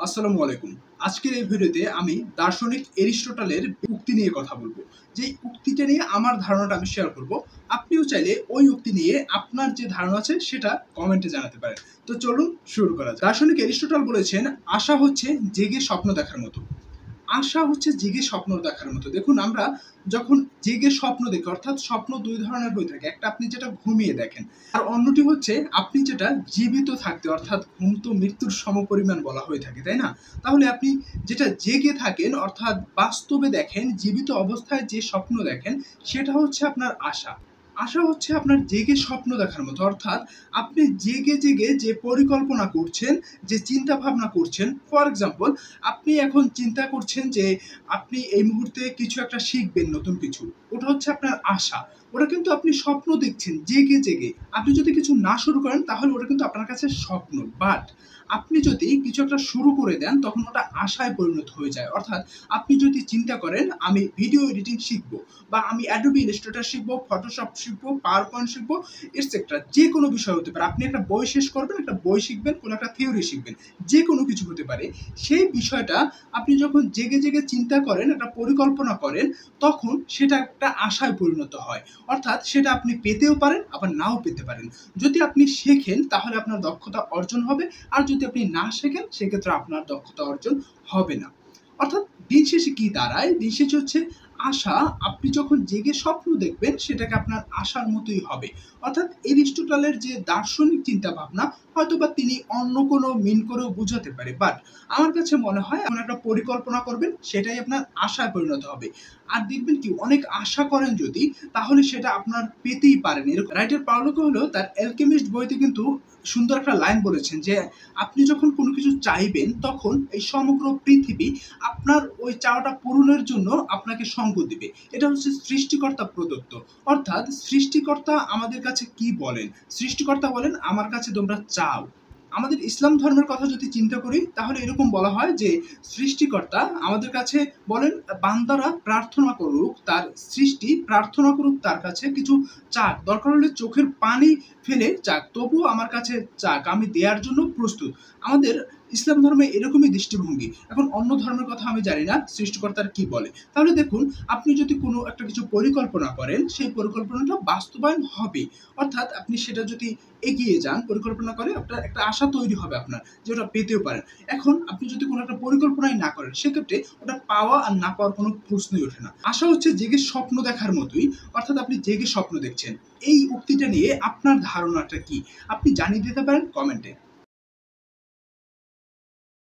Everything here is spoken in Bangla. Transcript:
আসসালামু আলাইকুম। আজকের এই ভিডিওতে আমি দার্শনিক এরিস্টটলের উক্তি নিয়ে কথা বলবো। যেই উক্তিটা নিয়ে আমার ধারণাটা আমি শেয়ার করব। আপনিও চাইলে ওই উক্তি নিয়ে আপনার যে ধারণা আছে সেটা কমেন্টে জানাতে পারেন। তো চলুন শুরু করা যাক। দার্শনিক এরিস্টটল বলেছেন, আশা হচ্ছে জেগে স্বপ্ন দেখার মতো। আশা হচ্ছে জেগে স্বপ্ন দেখার মতো। দেখুন, আমরা যখন জেগে স্বপ্ন দেখি, অর্থাৎ স্বপ্ন ২ ধরনের হয়ে থাকে। একটা আপনি যেটা ঘুমিয়ে দেখেন, আর অন্যটি হচ্ছে আপনি যেটা জীবিত থাকতে, অর্থাৎ ঘুম তো মৃত্যুর সমপরিমাণ বলা হয়ে থাকে, তাই না? তাহলে আপনি যেটা জেগে থাকেন, অর্থাৎ বাস্তবে দেখেন, জীবিত অবস্থায় যে স্বপ্ন দেখেন, সেটা হচ্ছে আপনার আশা। আশা হচ্ছে আপনার জেগে স্বপ্ন দেখার মতো, অর্থাৎ আপনি জেগে জেগে যে পরিকল্পনা করছেন, যে চিন্তা ভাবনা করছেন। ফর এক্সাম্পল, আপনি এখন চিন্তা করছেন যে আপনি এই মুহূর্তে কিছু একটা শিখবেন, নতুন কিছু। ওটা হচ্ছে আপনার আশা। ওটা কিন্তু আপনি স্বপ্ন দেখছেন জেগে জেগে। আপনি যদি কিছু না শুরু করেন তাহলে ওটা কিন্তু আপনার কাছে স্বপ্ন। বাট আপনি যদি কিছু একটা শুরু করে দেন তখন ওটা আশায় পরিণত হয়ে যায়। অর্থাৎ আপনি যদি চিন্তা করেন আমি ভিডিও এডিটিং শিখবো, বা আমি অ্যাডোবি ইলাস্ট্রেটর শিখবো, ফটোশপ শিখবো, পাওয়ার পয়েন্ট শিখবো, এটসেট্রা। যে কোনো বিষয় হতে পারে। আপনি একটা বই শেষ করবেন, একটা বই শিখবেন, কোনো একটা থিওরি শিখবেন। যে কোনো কিছু হতে পারে। সেই বিষয়টা আপনি যখন জেগে জেগে চিন্তা করেন, একটা পরিকল্পনা করেন, তখন সেটা একটা আশায় পরিণত হয়। অর্থাৎ সেটা আপনি পেতেও পারেন, আবার নাও পেতে পারেন। যদি আপনি শেখেন তাহলে আপনার দক্ষতা অর্জন হবে, আর যদি আপনি না শেখেন সেক্ষেত্রে আপনার দক্ষতা অর্জন হবে না। অর্থাৎ দিন শেষে কি দাঁড়ায়? দিন শেষে হচ্ছে আশা। আপনি যখন জেগে স্বপ্ন দেখবেন সেটাকে আপনার আশার মতোই হবে। অর্থাৎ এরিস্টটলের যে দার্শনিক চিন্তা ভাবনা, হয়তোবা তিনি অন্য কোনো মিন করেও বুঝাতে পারে। বাট আমার কাছে মনে হয় এমন একটা পরিকল্পনা করবেন, সেটাই আপনার আশায় পরিণত হবে। আর দেখবেন কি, অনেক আশা করেন যদি, তাহলে সেটা আপনার পেতেই পারেন। এরকম রাইটার পাওলো কোয়েলো তার অ্যালকেমিস্ট বইতে কিন্তু সুন্দর একটা লাইন বলেছেন যে আপনি যখন কোনো কিছু চাইবেন তখন এই সমগ্র পৃথিবী আপনার ওই চাওয়াটা পূরণের জন্য আপনাকে সঙ্গ দিবে। এটা হচ্ছে সৃষ্টিকর্তা প্রদত্ত। অর্থাৎ সৃষ্টিকর্তা আমাদের কাছে কি বলেন? সৃষ্টিকর্তা বলেন, আমার কাছে তোমরা চাও। আমাদের ইসলাম ধর্মের কথা যদি চিন্তা করি তাহলে এরকম বলা হয় যে সৃষ্টিকর্তা আমাদের কাছে বলেন, বান্দারা প্রার্থনা করুক, তার সৃষ্টি প্রার্থনা করুক তার কাছে, কিছু চাক, দরকার হলে চোখের পানি ফেলে চাক, তবুও আমার কাছে চাক, আমি দেওয়ার জন্য প্রস্তুত। আমাদের ইসলাম ধর্মে এরকমই দৃষ্টিভঙ্গি। এখন অন্য ধর্মের কথা আমি জানি না সৃষ্টিকর্তার কি বলে। তাহলে দেখুন, আপনি যদি কোনো একটা কিছু পরিকল্পনা করেন, সেই পরিকল্পনাটা বাস্তবায়ন হবে। অর্থাৎ আপনি সেটা যদি এগিয়ে যান, পরিকল্পনা করে আপনার একটা আশা তৈরি হবে আপনার, যে ওটা পেতেও পারেন। এখন আপনি যদি কোনো একটা পরিকল্পনাই না করেন, সেক্ষেত্রে ওটা পাওয়া আর না পাওয়ার কোনো প্রশ্নই ওঠে না। আশা হচ্ছে জেগে স্বপ্ন দেখার মতোই, অর্থাৎ আপনি জেগে স্বপ্ন দেখছেন। এই উক্তিটা নিয়ে আপনার ধারণাটা কি? আপনি জানিয়ে দিতে পারেন কমেন্টে।